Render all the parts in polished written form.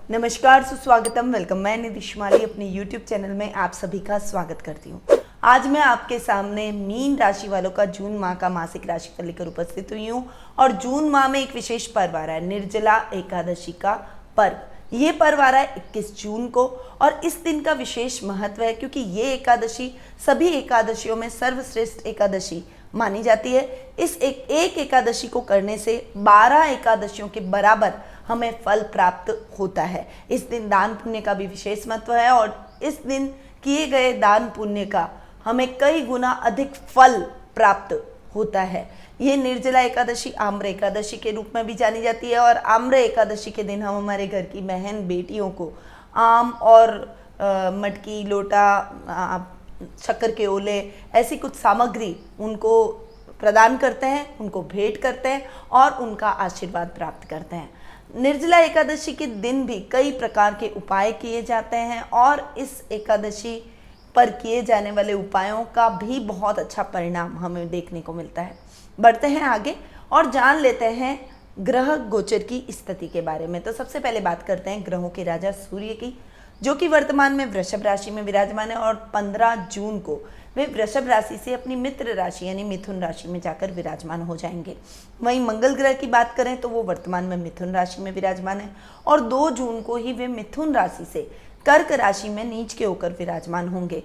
नमस्कार, सुस्वागतम, वेलकम। मैं निधि शिमाली अपने YouTube चैनल में आप सभी का स्वागत करती हूँ। आज मैं आपके सामने मीन राशि वालों का जून माह का मासिक राशिफल लेकर उपस्थित हुई हूँ। और जून माह में एक विशेष पर्व आ रहा है, निर्जला एकादशी का पर्व। ये पर्व आ रहा है 21 जून को और इस दिन का विशेष महत्व है क्योंकि ये एकादशी सभी एकादशियों में सर्वश्रेष्ठ एकादशी मानी जाती है। इस एक एकादशी को करने से 12 एकादशियों के बराबर हमें फल प्राप्त होता है। इस दिन दान पुण्य का भी विशेष महत्व है और इस दिन किए गए दान पुण्य का हमें कई गुना अधिक फल प्राप्त होता है। ये निर्जला एकादशी आम्र एकादशी के रूप में भी जानी जाती है और आम्र एकादशी के दिन हम हमारे घर की बहन बेटियों को आम और मटकी, लोटा, शक्कर के ओले, ऐसी कुछ सामग्री उनको प्रदान करते हैं, उनको भेंट करते हैं और उनका आशीर्वाद प्राप्त करते हैं। निर्जला एकादशी के दिन भी कई प्रकार के उपाय किए जाते हैं और इस एकादशी पर किए जाने वाले उपायों का भी बहुत अच्छा परिणाम हमें देखने को मिलता है। बढ़ते हैं आगे और जान लेते हैं ग्रह गोचर की स्थिति के बारे में। तो सबसे पहले बात करते हैं ग्रहों के राजा सूर्य की, जो कि वर्तमान में वृषभ राशि में विराजमान है और 15 जून को वे वृषभ राशि से अपनी मित्र राशि यानी मिथुन राशि में जाकर विराजमान हो जाएंगे। वहीं मंगल ग्रह की बात करें तो वो वर्तमान में मिथुन राशि में विराजमान है और 2 जून को ही वे मिथुन राशि से कर्क राशि में नीच के होकर विराजमान होंगे।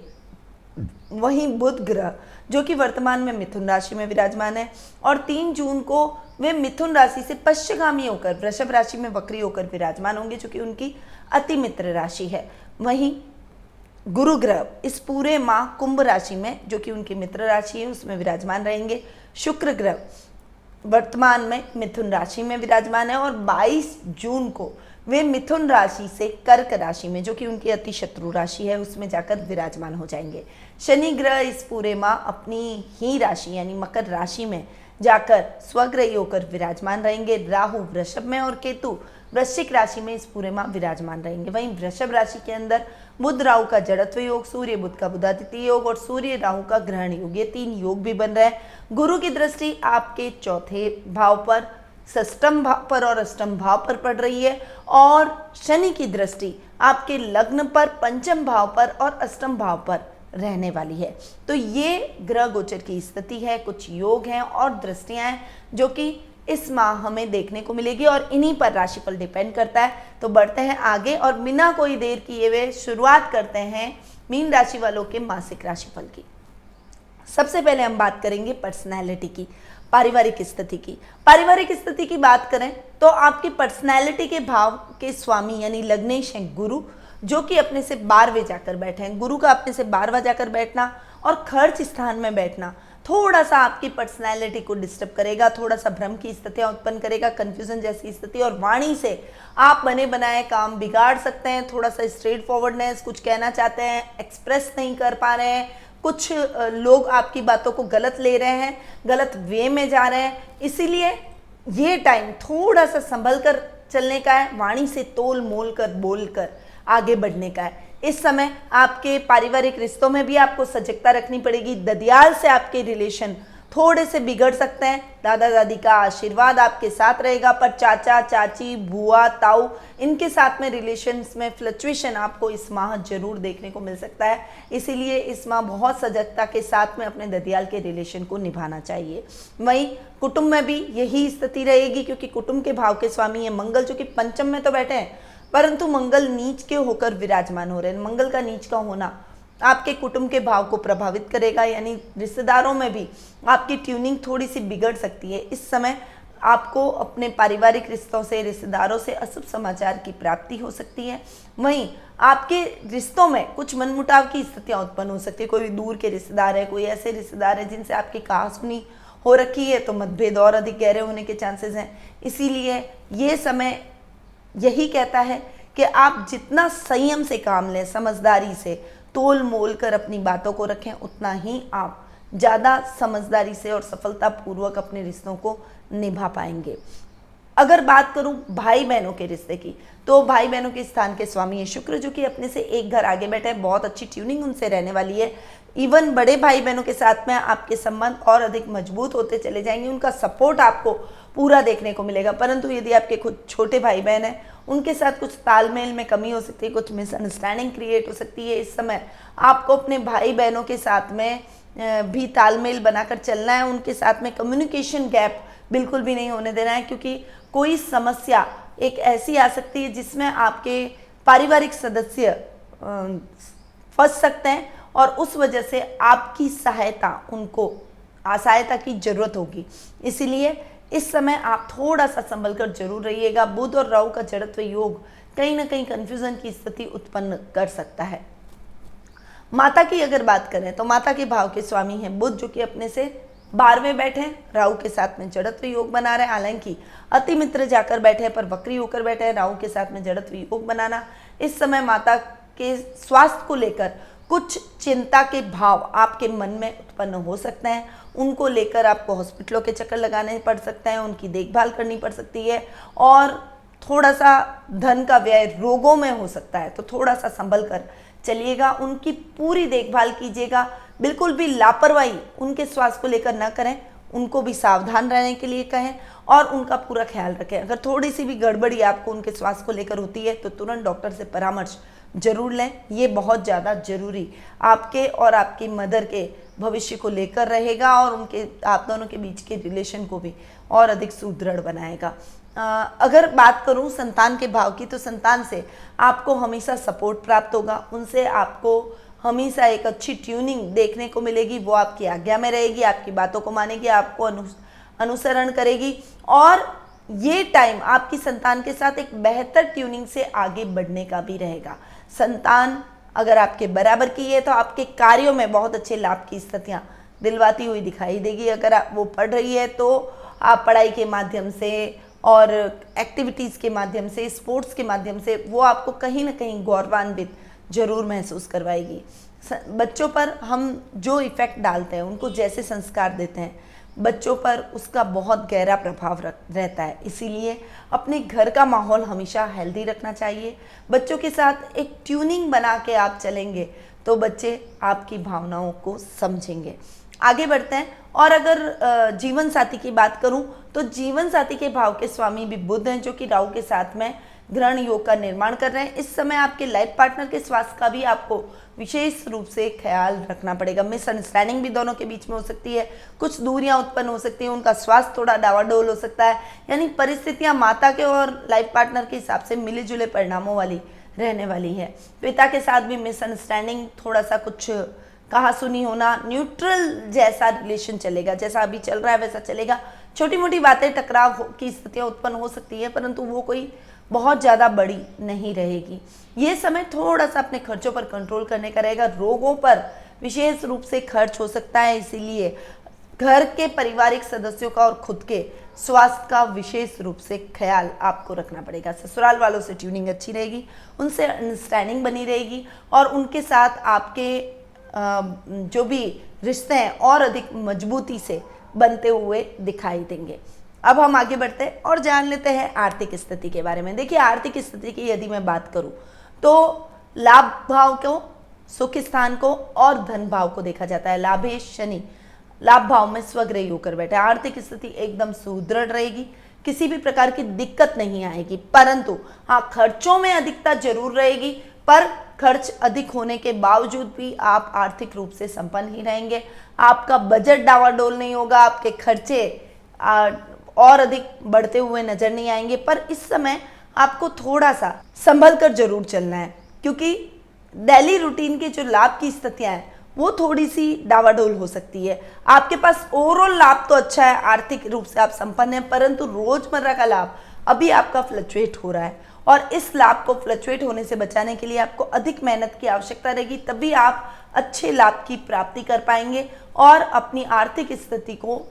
वहीं बुध ग्रह जो कि वर्तमान में मिथुन राशि में विराजमान है और 3 जून को वे मिथुन राशि से पश्चिमगामी होकर वृषभ राशि में वक्री होकर विराजमान होंगे, जो कि उनकी अति मित्र राशि है। वहीं गुरु ग्रह इस पूरे माह कुंभ राशि में, जो कि उनकी मित्र राशि है, उसमें विराजमान रहेंगे। शुक्र ग्रह वर्तमान में मिथुन राशि में विराजमान है और 22 जून को वे मिथुन राशि से कर्क राशि में, जो कि उनकी अति शत्रु राशि है, उसमें जाकर विराजमान हो जाएंगे। शनि ग्रह इस पूरे माह अपनी ही राशि यानी मकर राशि में जाकर स्वग्रही होकर विराजमान रहेंगे। राहु वृषभ में और केतु वृश्चिक राशि में इस पूरे माह विराजमान रहेंगे। वहीं वृषभ राशि के अंदर बुध राहु का जड़त्व योग, सूर्य बुध का बुधादित्य योग और सूर्य राहु का ग्रहण योग, ये 3 योग भी बन रहे हैं। गुरु की दृष्टि आपके चौथे भाव पर, षष्ठम भाव पर और अष्टम भाव पर पड़ रही है और शनि की दृष्टि आपके लग्न पर, पंचम भाव पर और अष्टम भाव पर रहने वाली है। तो ये ग्रह गोचर की स्थिति है, कुछ योग हैं और दृष्टियां हैं जो कि इस माह हमें देखने को मिलेगी और इन्हीं पर राशिफल डिपेंड करता है। तो बढ़ते हैं आगे और बिना कोई देर किए हुए शुरुआत करते हैं मीन राशि वालों के मासिक राशिफल की। सबसे पहले हम बात करेंगे पर्सनैलिटी की, पारिवारिक स्थिति की। पारिवारिक स्थिति की बात करें तो आपकी पर्सनैलिटी के भाव के स्वामी यानी लग्नेश हैं गुरु, जो कि अपने से 12वें जाकर बैठे हैं। गुरु का अपने से 12वां जाकर बैठना और खर्च स्थान में बैठना थोड़ा सा आपकी पर्सनैलिटी को डिस्टर्ब करेगा, थोड़ा सा भ्रम की स्थितियां उत्पन्न करेगा, कंफ्यूजन जैसी स्थिति, और वाणी से आप बने बनाए काम बिगाड़ सकते हैं। थोड़ा सा स्ट्रेट फॉरवर्डनेस, कुछ कहना चाहते हैं एक्सप्रेस नहीं कर पा रहे हैं, कुछ लोग आपकी बातों को गलत ले रहे हैं, गलत वे में जा रहे हैं, इसीलिए ये टाइम थोड़ा सा संभल कर चलने का है, वाणी से तोल मोल कर बोल कर आगे बढ़ने का है। इस समय आपके पारिवारिक रिश्तों में भी आपको सजगता रखनी पड़ेगी। ददियाल से आपके रिलेशन थोड़े से बिगड़ सकते हैं। दादा दादी का आशीर्वाद आपके साथ रहेगा, पर चाचा चाची, बुआ, ताऊ, इनके साथ में रिलेशंस में फ्लक्चुएशन आपको इस माह जरूर देखने को मिल सकता है। इसीलिए इस माह बहुत सजगता के साथ में अपने ददियाल के रिलेशन को निभाना चाहिए। वहीं कुटुंब में भी यही स्थिति रहेगी क्योंकि कुटुंब के भाव के स्वामी है मंगल, जो कि पंचम में तो बैठे हैं परंतु मंगल नीच के होकर विराजमान हो रहे हैं। मंगल का नीच का होना आपके कुटुंब के भाव को प्रभावित करेगा, यानी रिश्तेदारों में भी आपकी ट्यूनिंग थोड़ी सी बिगड़ सकती है। इस समय आपको अपने पारिवारिक रिश्तों से, रिश्तेदारों से अशुभ समाचार की प्राप्ति हो सकती है। वहीं आपके रिश्तों में कुछ मनमुटाव की स्थितियां उत्पन्न हो सकती है। कोई दूर के रिश्तेदार है, कोई ऐसे रिश्तेदार है जिनसे आपकी कहासुनी हो रखी है, तो मतभेद और अधिक गहरे होने के चांसेस हैं। इसीलिए ये समय यही कहता है कि आप जितना संयम से काम लें, समझदारी से तोल मोल कर अपनी बातों को रखें, उतना ही आप ज़्यादा समझदारी से और सफलतापूर्वक अपने रिश्तों को निभा पाएंगे। अगर बात करूं भाई बहनों के रिश्ते की, तो भाई बहनों के स्थान के स्वामी है शुक्र, जो कि अपने से एक घर आगे बैठे हैं। बहुत अच्छी ट्यूनिंग उनसे रहने वाली है। इवन बड़े भाई बहनों के साथ में आपके संबंध और अधिक मजबूत होते चले जाएंगे, उनका सपोर्ट आपको पूरा देखने को मिलेगा। परंतु यदि आपके खुद छोटे भाई बहन हैं, उनके साथ कुछ तालमेल में कमी हो सकती है, कुछ मिसअंडरस्टैंडिंग क्रिएट हो सकती है। इस समय आपको अपने भाई बहनों के साथ में भी तालमेल बनाकर चलना है, उनके साथ में कम्युनिकेशन गैप बिल्कुल भी नहीं होने देना है, क्योंकि कोई समस्या एक ऐसी आ सकती है जिसमें आपके पारिवारिक सदस्य फंस सकते हैं और उस वजह से आपकी सहायता, उनको सहायता की जरूरत होगी। इसीलिए इस समय आप थोड़ा सा संभल कर जरूर रहिएगा। बुध और राहु का जड़त्व योग कहीं ना कहीं कंफ्यूजन की स्थिति उत्पन्न कर सकता है। माता की अगर बात करें तो माता के भाव के स्वामी हैं बुध, जो कि अपने से 12वें बैठे हैं, राहु के साथ में जड़त्व योग बना रहे हैं। हालांकि अति मित्र जाकर बैठे हैं पर वक्री होकर बैठे हैं। राहु के साथ में जड़त्व योग बनाना इस समय माता के स्वास्थ्य को लेकर कुछ चिंता के भाव आपके मन में उत्पन्न हो सकते हैं। उनको लेकर आपको हॉस्पिटलों के चक्कर लगाने पड़ सकते हैं, उनकी देखभाल करनी पड़ सकती है और थोड़ा सा धन का व्यय रोगों में हो सकता है, तो थोड़ा सा संभल कर चलिएगा। उनकी पूरी देखभाल कीजिएगा, बिल्कुल भी लापरवाही उनके स्वास्थ्य को लेकर ना करें, उनको भी सावधान रहने के लिए कहें और उनका पूरा ख्याल रखें। अगर थोड़ी सी भी गड़बड़ी आपको उनके स्वास्थ्य को लेकर होती है तो तुरंत डॉक्टर से परामर्श जरूर लें, ये बहुत ज़्यादा जरूरी आपके और आपकी मदर के भविष्य को लेकर रहेगा और उनके आप दोनों के बीच के रिलेशन को भी और अधिक सुदृढ़ बनाएगा। अगर बात करूं संतान के भाव की, तो संतान से आपको हमेशा सपोर्ट प्राप्त होगा, उनसे आपको हमेशा एक अच्छी ट्यूनिंग देखने को मिलेगी। वो आपकी आज्ञा में रहेगी, आपकी बातों को मानेगी, आपको अनुसरण करेगी और ये टाइम आपकी संतान के साथ एक बेहतर ट्यूनिंग से आगे बढ़ने का भी रहेगा। संतान अगर आपके बराबर की है तो आपके कार्यों में बहुत अच्छे लाभ की स्थितियाँ दिलवाती हुई दिखाई देगी। अगर वो पढ़ रही है तो आप पढ़ाई के माध्यम से और एक्टिविटीज़ के माध्यम से, स्पोर्ट्स के माध्यम से वो आपको कहीं ना कहीं गौरवान्वित जरूर महसूस करवाएगी। बच्चों पर हम जो इफ़ेक्ट डालते हैं, उनको जैसे संस्कार देते हैं, बच्चों पर उसका बहुत गहरा प्रभाव रहता है। इसीलिए अपने घर का माहौल हमेशा हेल्दी रखना चाहिए। बच्चों के साथ एक ट्यूनिंग बना के आप चलेंगे तो बच्चे आपकी भावनाओं को समझेंगे। आगे बढ़ते हैं और अगर जीवन साथी की बात करूं तो जीवन साथी के भाव के स्वामी भी बुध हैं, जो कि राहु के साथ में ग्रहण योग का निर्माण कर रहे हैं। इस समय आपके लाइफ पार्टनर के स्वास्थ्य का भी आपको विशेष रूप से ख्याल रखना पड़ेगा। मिसअंडरस्टैंडिंग भी दोनों के बीच में हो सकती है, कुछ दूरियां उत्पन्न हो सकती हैं, उनका स्वास्थ्य थोड़ा डावाडोल हो सकता है। यानी परिस्थितियां माता के और लाइफ पार्टनर के हिसाब से मिले जुले परिणामों वाली रहने वाली है। पिता के साथ भी मिसअंडरस्टैंडिंग, थोड़ा सा कुछ कहा सुनी होना, न्यूट्रल जैसा रिलेशन चलेगा, जैसा अभी चल रहा है वैसा चलेगा। छोटी मोटी बातें टकराव की स्थितियां उत्पन्न हो सकती है, परंतु वो कोई बहुत ज़्यादा बड़ी नहीं रहेगी। ये समय थोड़ा सा अपने खर्चों पर कंट्रोल करने का रहेगा। रोगों पर विशेष रूप से खर्च हो सकता है, इसीलिए घर के पारिवारिक सदस्यों का और खुद के स्वास्थ्य का विशेष रूप से ख्याल आपको रखना पड़ेगा। ससुराल वालों से ट्यूनिंग अच्छी रहेगी, उनसे अंडरस्टैंडिंग बनी रहेगी और उनके साथ आपके जो भी रिश्ते हैं और अधिक मजबूती से बनते हुए दिखाई देंगे। अब हम आगे बढ़ते हैं और जान लेते हैं आर्थिक स्थिति के बारे में। देखिए, आर्थिक स्थिति की यदि मैं बात करूं तो लाभ भाव को, सुख स्थान को और धन भाव को देखा जाता है। लाभेश शनि लाभ भाव में स्वग्रही होकर बैठे। आर्थिक स्थिति एकदम सुदृढ़ रहेगी, किसी भी प्रकार की दिक्कत नहीं आएगी, परंतु हाँ, खर्चों में अधिकता जरूर रहेगी, पर खर्च अधिक होने के बावजूद भी आप आर्थिक रूप से संपन्न ही रहेंगे। आपका बजट डावाडोल नहीं होगा, आपके खर्चे और अधिक बढ़ते हुए नजर नहीं आएंगे। पर इस समय आपको थोड़ा सा संभल कर जरूर चलना है, क्योंकि डेली रूटीन के जो लाभ की स्थितियां हैं वो थोड़ी सी डावाडोल हो सकती है। आपके पास ओवरऑल लाभ तो अच्छा है, आर्थिक रूप से आप संपन्न हैं, परंतु रोजमर्रा का लाभ अभी आपका फ्लक्चुएट हो रहा है और इस लाभ को फ्लक्चुएट होने से बचाने के लिए आपको अधिक मेहनत की आवश्यकता रहेगी, तभी आप अच्छे लाभ की प्राप्ति कर पाएंगे और अपनी आर्थिक स्थिति को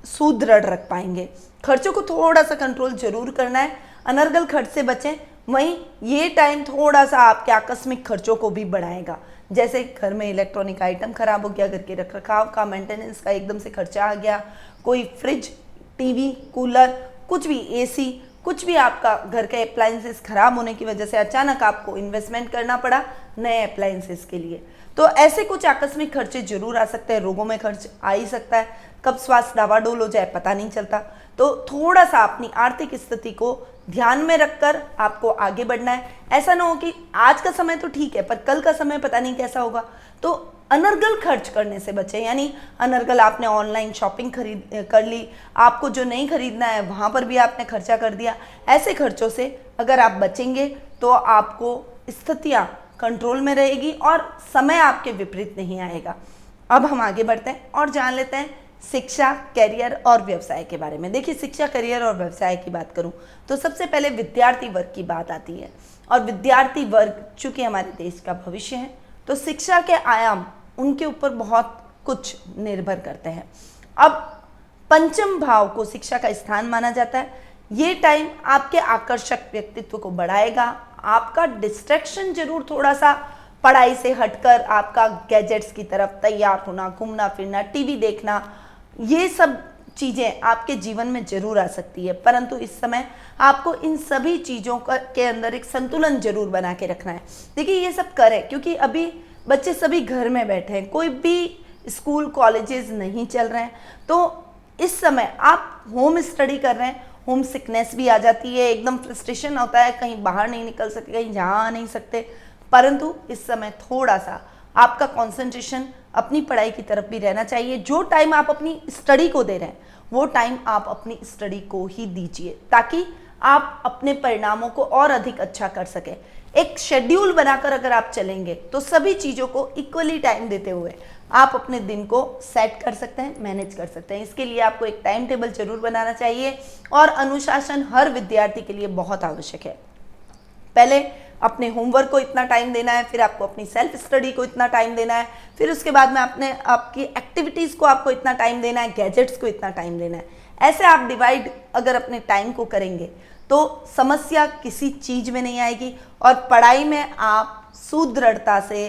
सुदृढ़ रख पाएंगे। खर्चों को थोड़ा सा कंट्रोल जरूर करना है, अनर्गल खर्च से बचें। वहीं ये टाइम थोड़ा सा आपके आकस्मिक खर्चों को भी बढ़ाएगा, जैसे घर में इलेक्ट्रॉनिक आइटम खराब हो गया, घर के रखरखाव का, मेंटेनेंस का एकदम से खर्चा आ गया, कोई फ्रिज, टीवी, कूलर, कुछ भी, एसी, कुछ भी आपका घर के अप्लायंसेस खराब होने की वजह से अचानक आपको इन्वेस्टमेंट करना पड़ा नए अप्लायंसेस के लिए, तो ऐसे कुछ आकस्मिक खर्चे जरूर आ सकते हैं, रोगों में खर्च आ ही सकता है, कब स्वास्थ्य डावाडोल हो जाए पता नहीं चलता। तो थोड़ा सा अपनी आर्थिक स्थिति को ध्यान में रखकर आपको आगे बढ़ना है। ऐसा ना हो कि आज का समय तो ठीक है पर कल का समय पता नहीं कैसा होगा। तो अनर्गल खर्च करने से बचे, यानी अनर्गल आपने ऑनलाइन शॉपिंग खरीद कर ली, आपको जो नहीं खरीदना है वहाँ पर भी आपने खर्चा कर दिया। ऐसे खर्चों से अगर आप बचेंगे तो आपको स्थितियाँ कंट्रोल में रहेगी और समय आपके विपरीत नहीं आएगा। अब हम आगे बढ़ते हैं और जान लेते हैं शिक्षा, करियर और व्यवसाय के बारे में। देखिए, शिक्षा, करियर और व्यवसाय की बात करूं तो सबसे पहले विद्यार्थी वर्ग की बात आती है, और विद्यार्थी वर्ग चूंकि हमारे देश का भविष्य है तो शिक्षा के आयाम उनके ऊपर बहुत कुछ निर्भर करते हैं। अब पंचम भाव को शिक्षा का स्थान माना जाता है। ये टाइम आपके आकर्षक व्यक्तित्व को बढ़ाएगा, आपका डिस्ट्रैक्शन जरूर थोड़ा सा पढ़ाई से हटकर आपका गैजेट्स की तरफ तैयार होना, घूमना फिरना, टीवी देखना, ये सब चीज़ें आपके जीवन में जरूर आ सकती है, परंतु इस समय आपको इन सभी चीज़ों के अंदर एक संतुलन जरूर बना के रखना है। देखिए, ये सब करें क्योंकि अभी बच्चे सभी घर में बैठे हैं, कोई भी स्कूल कॉलेजेस नहीं चल रहे हैं, तो इस समय आप होम स्टडी कर रहे हैं, होम सिकनेस भी आ जाती है, एकदम फ्रस्ट्रेशन होता है, कहीं बाहर नहीं निकल सकते, कहीं जहाँ नहीं सकते, परंतु इस समय थोड़ा सा आपका कंसंट्रेशन अपनी पढ़ाई की तरफ भी रहना चाहिए। जो टाइम आप अपनी स्टडी को दे रहे हैं वो टाइम आप अपनी स्टडी को ही दीजिए ताकि आप अपने परिणामों को और अधिक अच्छा कर सकें। एक शेड्यूल बनाकर अगर आप चलेंगे तो सभी चीज़ों को इक्वली टाइम देते हुए आप अपने दिन को सेट कर सकते हैं, मैनेज कर सकते हैं। इसके लिए आपको एक टाइम टेबल जरूर बनाना चाहिए और अनुशासन हर विद्यार्थी के लिए बहुत आवश्यक है। पहले अपने होमवर्क को इतना टाइम देना है, फिर आपको अपनी सेल्फ स्टडी को इतना टाइम देना है, फिर उसके बाद में आपकी एक्टिविटीज़ को आपको इतना टाइम देना है, गैजेट्स को इतना टाइम देना है। ऐसे आप डिवाइड अगर अपने टाइम को करेंगे तो समस्या किसी चीज़ में नहीं आएगी और पढ़ाई में आप सुदृढ़ता से,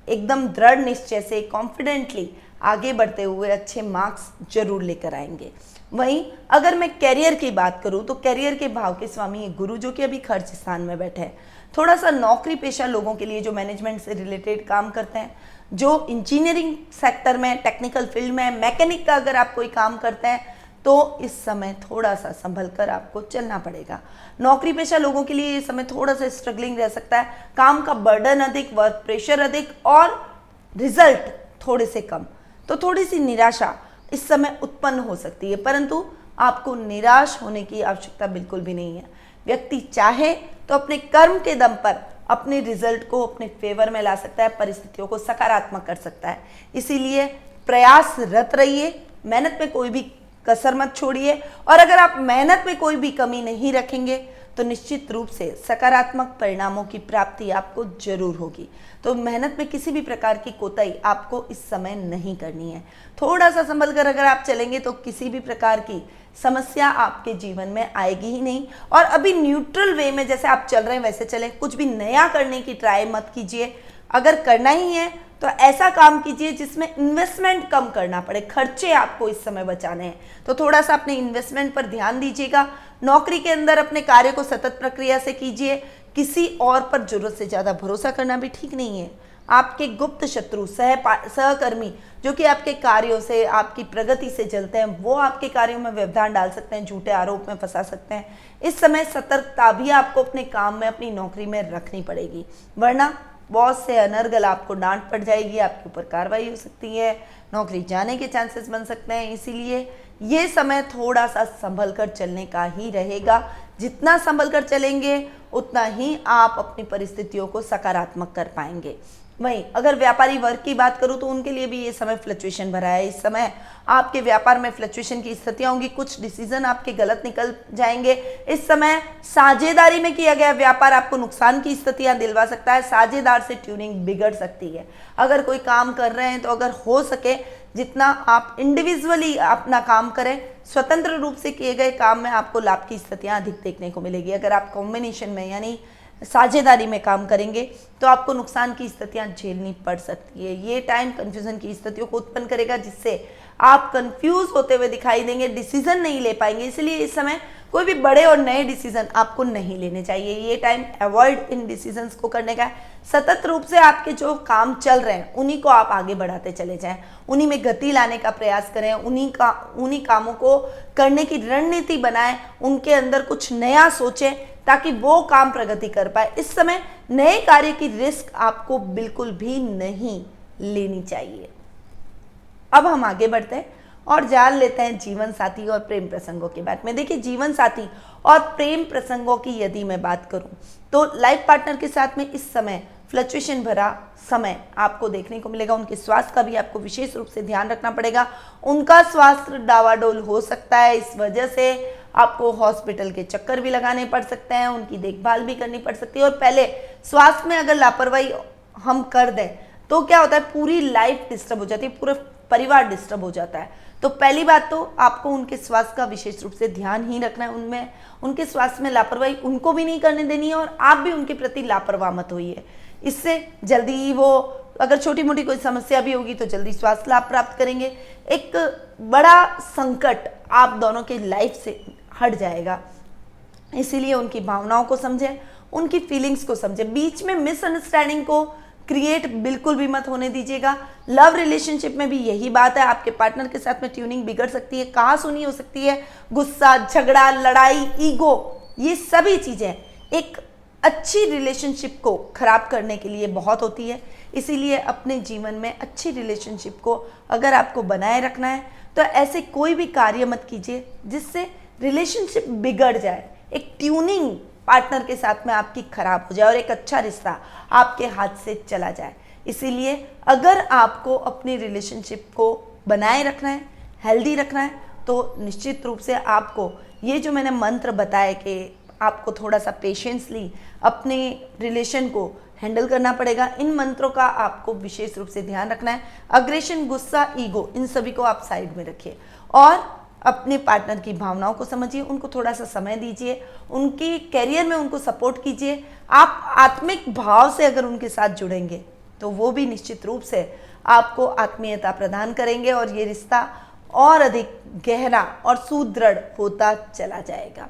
एकदम दृढ़ निश्चय से, कॉन्फिडेंटली आगे बढ़ते हुए अच्छे मार्क्स जरूर लेकर आएंगे। वहीं अगर मैं करियर की बात करूं तो करियर के भाव के स्वामी गुरु जो कि अभी खर्च स्थान में बैठे हैं, थोड़ा सा नौकरी पेशा लोगों के लिए जो मैनेजमेंट से रिलेटेड काम करते हैं, जो इंजीनियरिंग सेक्टर में, टेक्निकल फील्ड में, मैकेनिक का अगर आप कोई काम करते हैं तो इस समय थोड़ा सा संभल कर आपको चलना पड़ेगा। नौकरी पेशा लोगों के लिए ये समय थोड़ा सा स्ट्रगलिंग रह सकता है, काम का बर्डन अधिक, वर्क प्रेशर अधिक और रिजल्ट थोड़े से कम, तो थोड़ी सी निराशा इस समय उत्पन्न हो सकती है, परंतु आपको निराश होने की आवश्यकता बिल्कुल भी नहीं है। व्यक्ति चाहे तो अपने कर्म के दम पर अपने रिजल्ट को अपने फेवर में ला सकता है, परिस्थितियों को सकारात्मक कर सकता है। इसीलिए प्रयासरत रहिए, मेहनत में कोई भी कसर मत छोड़िए और अगर आप मेहनत में कोई भी कमी नहीं रखेंगे तो निश्चित रूप से सकारात्मक परिणामों की प्राप्ति आपको जरूर होगी। तो मेहनत में किसी भी प्रकार की कोताही आपको इस समय नहीं करनी है। थोड़ा सा संभल कर अगर आप चलेंगे तो किसी भी प्रकार की समस्या आपके जीवन में आएगी ही नहीं। और अभी न्यूट्रल वे में जैसे आप चल रहे हैं वैसे चलें, कुछ भी नया करने की ट्राई मत कीजिए। अगर करना ही है तो ऐसा काम कीजिए जिसमें इन्वेस्टमेंट कम करना पड़े, खर्चे आपको इस समय बचाने हैं, तो थोड़ा सा अपने इन्वेस्टमेंट पर ध्यान दीजिएगा। नौकरी के अंदर अपने कार्य को सतत प्रक्रिया से कीजिए, किसी और पर जरूरत से ज़्यादा भरोसा करना भी ठीक नहीं है। आपके गुप्त शत्रु, सहकर्मी जो कि आपके कार्यों से, आपकी प्रगति से जलते हैं, वो आपके कार्यों में व्यवधान डाल सकते हैं, झूठे आरोप में फंसा सकते हैं। इस समय सतर्कता भी आपको अपने काम में, अपनी नौकरी में रखनी पड़ेगी, वरना बॉस से अनर्गल आपको डांट पड़ जाएगी, आपके ऊपर कार्रवाई हो सकती है, नौकरी जाने के चांसेस बन सकते हैं। इसीलिए ये समय थोड़ा सा संभल कर चलने का ही रहेगा। जितना संभल कर चलेंगे उतना ही आप अपनी परिस्थितियों को सकारात्मक कर पाएंगे। वहीं अगर व्यापारी वर्ग की बात करूं तो उनके लिए भी ये समय फ्लक्चुएशन भरा है। इस समय आपके व्यापार में फ्लक्चुएशन की स्थितियां होंगी, कुछ डिसीजन आपके गलत निकल जाएंगे। इस समय साझेदारी में किया गया व्यापार आपको नुकसान की स्थितियां दिलवा सकता है, साझेदार से ट्यूनिंग बिगड़ सकती है। अगर कोई काम कर रहे हैं तो अगर हो सके जितना आप इंडिविजुअली अपना काम करें, स्वतंत्र रूप से किए गए काम में आपको लाभ की स्थितियां अधिक देखने को मिलेगी। अगर आप कॉम्बिनेशन में यानी साझेदारी में काम करेंगे तो आपको नुकसान की स्थितियां झेलनी पड़ सकती है। ये टाइम कंफ्यूजन की स्थितियों को उत्पन्न करेगा जिससे आप कंफ्यूज होते हुए दिखाई देंगे, डिसीजन नहीं ले पाएंगे। इसलिए इस समय कोई भी बड़े और नए डिसीजन आपको नहीं लेने चाहिए। ये टाइम अवॉइड इन डिसीजंस को करने का है। सतत रूप से आपके जो काम चल रहे हैं उन्हीं को आप आगे बढ़ाते चले जाएं, उन्हीं में गति लाने का प्रयास करें, उन्हीं कामों को करने की रणनीति बनाएं, उनके अंदर कुछ नया सोचें ताकि वो काम प्रगति कर पाए। इस समय नए कार्य की रिस्क आपको बिल्कुल भी नहीं लेनी चाहिए। अब हम आगे बढ़ते हैं और जान लेते हैं जीवन साथी और प्रेम प्रसंगों के बारे में। देखिए, जीवन साथी और प्रेम प्रसंगों की यदि मैं बात करूं तो लाइफ पार्टनर के साथ में इस समय फ्लक्चुएशन भरा समय आपको देखने को मिलेगा। उनके स्वास्थ्य का भी आपको विशेष रूप से ध्यान रखना पड़ेगा। उनका स्वास्थ्य डावाडोल हो सकता है, इस वजह से आपको हॉस्पिटल के चक्कर भी लगाने पड़ सकते हैं, उनकी देखभाल भी करनी पड़ सकती है। और पहले स्वास्थ्य में अगर लापरवाही हम कर दें तो क्या होता है, पूरी लाइफ डिस्टर्ब हो जाती है, पूरा परिवार डिस्टर्ब हो जाता है। तो पहली बात तो आपको उनके स्वास्थ्य का विशेष रूप से ध्यान ही रखना है। उनमें उनके स्वास्थ्य में लापरवाही उनको भी नहीं करने देनी है और आप भी उनके प्रति लापरवाह मत होइए। इससे जल्दी ही वो, अगर छोटी मोटी कोई समस्या भी होगी तो जल्दी स्वास्थ्य लाभ प्राप्त करेंगे। एक बड़ा संकट आप दोनों के लाइफ से हट जाएगा। इसीलिए उनकी भावनाओं को समझें, उनकी फीलिंग्स को समझें। बीच में मिसअंडरस्टैंडिंग को क्रिएट बिल्कुल भी मत होने दीजिएगा। लव रिलेशनशिप में भी यही बात है, आपके पार्टनर के साथ में ट्यूनिंग बिगड़ सकती है, कहासुनी हो सकती है, गुस्सा, झगड़ा, लड़ाई, ईगो, ये सभी चीजें एक अच्छी रिलेशनशिप को खराब करने के लिए बहुत होती है। इसीलिए अपने जीवन में अच्छी रिलेशनशिप को अगर आपको बनाए रखना है तो ऐसे कोई भी कार्य मत कीजिए जिससे रिलेशनशिप बिगड़ जाए, एक ट्यूनिंग पार्टनर के साथ में आपकी खराब हो जाए और एक अच्छा रिश्ता आपके हाथ से चला जाए। इसीलिए अगर आपको अपनी रिलेशनशिप को बनाए रखना है, हेल्दी रखना है, तो निश्चित रूप से आपको ये जो मैंने मंत्र बताए कि आपको थोड़ा सा पेशेंसली अपने रिलेशन को हैंडल करना पड़ेगा, इन मंत्रों का आपको विशेष रूप से ध्यान रखना है। अग्रेशन, गुस्सा, ईगो, इन सभी को आप साइड में रखिए और अपने पार्टनर की भावनाओं को समझिए, उनको थोड़ा सा समय दीजिए, उनके करियर में उनको सपोर्ट कीजिए। आप आत्मिक भाव से अगर उनके साथ जुड़ेंगे तो वो भी निश्चित रूप से आपको आत्मीयता प्रदान करेंगे और ये रिश्ता और अधिक गहरा और सुदृढ़ होता चला जाएगा।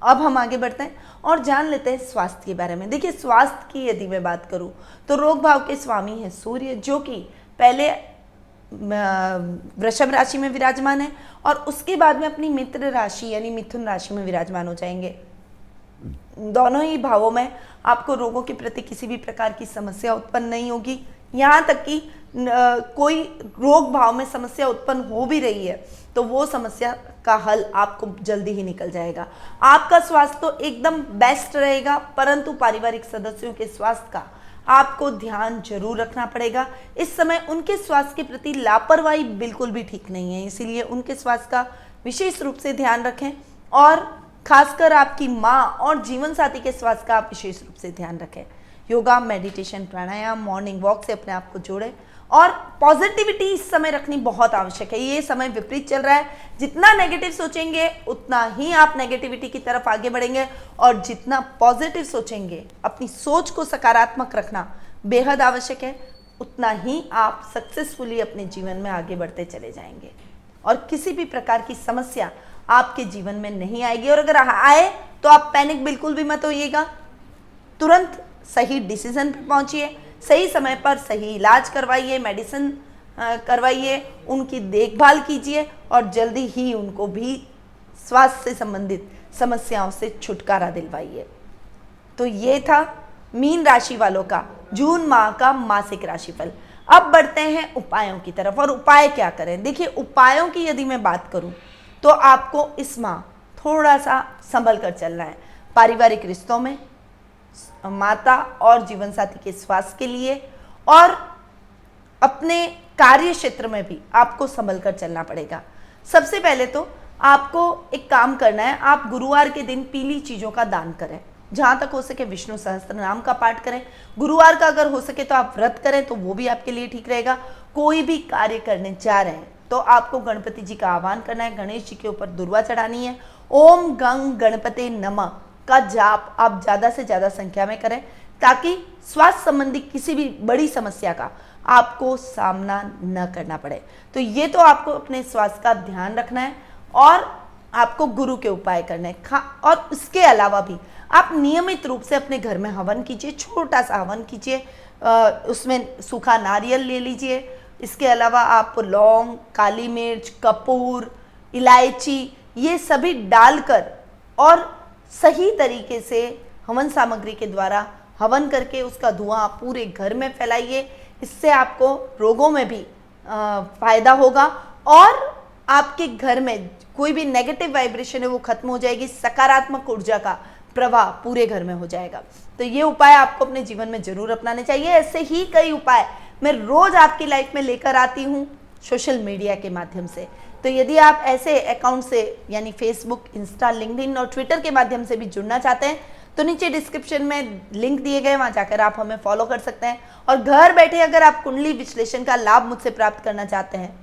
अब हम आगे बढ़ते हैं और जान लेते हैं स्वास्थ्य के बारे में। देखिए, स्वास्थ्य की यदि मैं बात करूं तो रोग भाव के स्वामी है सूर्य, जो कि पहले वृषभ राशि में विराजमान है और उसके बाद में अपनी मित्र राशि यानी मिथुन राशि में विराजमान हो जाएंगे। दोनों ही भावों में आपको रोगों के प्रति किसी भी प्रकार की समस्या उत्पन्न नहीं होगी। यहाँ तक कि कोई रोग भाव में समस्या उत्पन्न हो भी रही है तो वो समस्या का हल आपको जल्दी ही निकल जाएगा। आपका स्वास्थ्य तो एकदम बेस्ट रहेगा, परंतु पारिवारिक सदस्यों के स्वास्थ्य का आपको ध्यान जरूर रखना पड़ेगा। इस समय उनके स्वास्थ्य के प्रति लापरवाही बिल्कुल भी ठीक नहीं है, इसीलिए उनके स्वास्थ्य का विशेष रूप से ध्यान रखें और खासकर आपकी माँ और जीवन साथी के स्वास्थ्य का आप विशेष रूप से ध्यान रखें। योगा, मेडिटेशन, प्राणायाम, मॉर्निंग वॉक से अपने आप को जोड़ें और पॉजिटिविटी इस समय रखनी बहुत आवश्यक है। ये समय विपरीत चल रहा है, जितना नेगेटिव सोचेंगे उतना ही आप नेगेटिविटी की तरफ आगे बढ़ेंगे और जितना पॉजिटिव सोचेंगे, अपनी सोच को सकारात्मक रखना बेहद आवश्यक है, उतना ही आप सक्सेसफुली अपने जीवन में आगे बढ़ते चले जाएंगे और किसी भी प्रकार की समस्या आपके जीवन में नहीं आएगी। और अगर आए तो आप पैनिक बिल्कुल भी मत होइएगा, तुरंत सही डिसीजन पर पहुंचिए, सही समय पर सही इलाज करवाइए, मेडिसिन करवाइए, उनकी देखभाल कीजिए और जल्दी ही उनको भी स्वास्थ्य से संबंधित समस्याओं से छुटकारा दिलवाइए। तो ये था मीन राशि वालों का जून माह का मासिक राशिफल। अब बढ़ते हैं उपायों की तरफ। और उपाय क्या करें? देखिए, उपायों की यदि मैं बात करूं तो आपको इस माह थोड़ा सा संभल कर चलना है। पारिवारिक रिश्तों में, माता और जीवन साथी के स्वास्थ्य के लिए और अपने कार्य क्षेत्र में भी आपको संभल कर चलना पड़ेगा। सबसे पहले तो आपको एक काम करना है, आप गुरुवार के दिन पीली चीज़ों का दान करें। जहाँ तक हो सके विष्णु सहस्त्र नाम का पाठ करें। गुरुवार का अगर हो सके तो आप व्रत करें तो वो भी आपके लिए ठीक रहेगा। कोई भी कार्य करने जा रहे हैं तो आपको गणपति जी का आह्वान करना है, गणेश जी के ऊपर दुर्वा चढ़ानी है। ओम गंग गणपते नमः का जाप आप ज़्यादा से ज़्यादा संख्या में करें ताकि स्वास्थ्य संबंधी किसी भी बड़ी समस्या का आपको सामना न करना पड़े। तो ये तो आपको अपने स्वास्थ्य का ध्यान रखना है और आपको गुरु के उपाय करने और उसके अलावा भी आप नियमित रूप से अपने घर में हवन कीजिए, छोटा सा हवन कीजिए, उसमें सूखा नारियल ले लीजिए। इसके अलावा आप लौंग, काली मिर्च, कपूर, इलायची ये सभी डालकर और सही तरीके से हवन सामग्री के द्वारा हवन करके उसका धुआं आप पूरे घर में फैलाइए। इससे आपको रोगों में भी फायदा होगा और आपके घर में कोई भी नेगेटिव वाइब्रेशन है वो खत्म हो जाएगी, सकारात्मक ऊर्जा का प्रवाह पूरे घर में हो जाएगा। तो ये उपाय आपको अपने जीवन में जरूर अपनाने चाहिए। ऐसे ही कई उपाय मैं रोज आपकी लाइफ में लेकर आती हूँ सोशल मीडिया के माध्यम से। तो यदि आप ऐसे अकाउंट से यानी फेसबुक, इंस्टा, लिंक्डइन और ट्विटर के माध्यम से भी जुड़ना चाहते हैं तो नीचे डिस्क्रिप्शन में लिंक दिए गए, वहां जाकर आप हमें फॉलो कर सकते हैं। और घर बैठे अगर आप कुंडली विश्लेषण का लाभ मुझसे प्राप्त करना चाहते हैं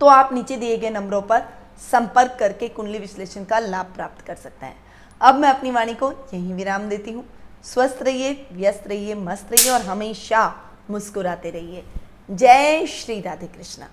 तो आप नीचे दिए गए नंबरों पर संपर्क करके कुंडली विश्लेषण का लाभ प्राप्त कर सकते हैं। अब मैं अपनी वाणी को यहीं विराम देती हूँ। स्वस्थ रहिए, व्यस्त रहिए, मस्त रहिए और हमेशा मुस्कुराते रहिए। जय श्री राधे कृष्णा।